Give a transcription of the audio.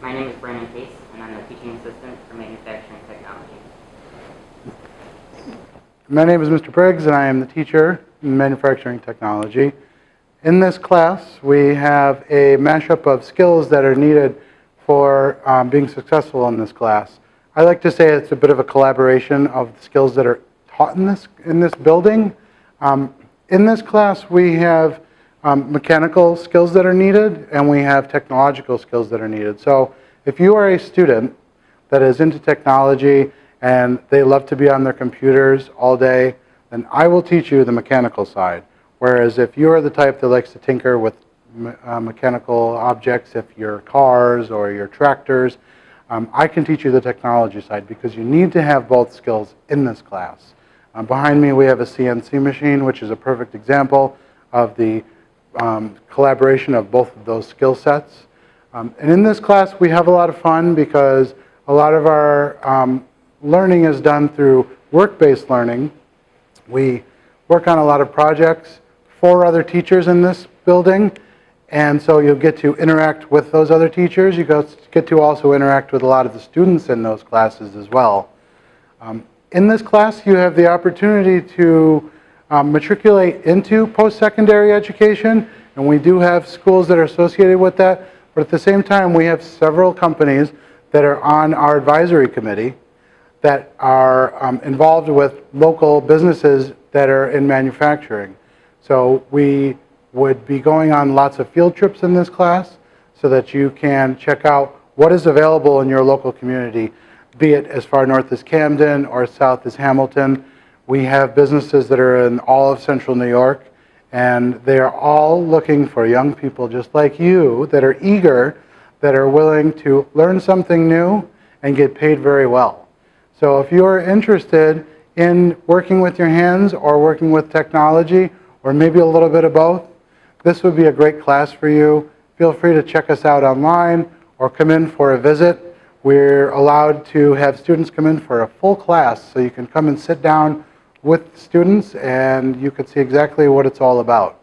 My name is Brandon Case, and I'm the teaching assistant for manufacturing technology. My name is Mr. Briggs, and I am the teacher in manufacturing technology. In this class, we have a mashup of skills that are needed for being successful in this class. I like to say it's a bit of a collaboration of the skills that are taught in this building. In this class, we have mechanical skills that are needed, and we have technological skills that are needed. So if you are a student that is into technology and they love to be on their computers all day, then I will teach you the mechanical side. Whereas if you are the type that likes to tinker with mechanical objects, if your cars or your tractors, I can teach you the technology side because you need to have both skills in this class. Behind me we have a CNC machine, which is a perfect example of the collaboration of both of those skill sets. And in this class we have a lot of fun because a lot of our learning is done through work-based learning. We work on a lot of projects for other teachers in this building, and so you'll get to interact with those other teachers. You get to also interact with a lot of the students in those classes as well. In this class you have the opportunity to matriculate into post-secondary education, and we do have schools that are associated with that, but at the same time we have several companies that are on our advisory committee that are involved with local businesses that are in manufacturing. So we would be going on lots of field trips in this class so that you can check out what is available in your local community, be it as far north as Camden or south as Hamilton. We have businesses that are in all of central New York, and they are all looking for young people just like you that are eager, that are willing to learn something new and get paid very well. So if you're interested in working with your hands or working with technology, or maybe a little bit of both, this would be a great class for you. Feel free to check us out online or come in for a visit. We're allowed to have students come in for a full class, so you can come and sit down with students and you can see exactly what it's all about.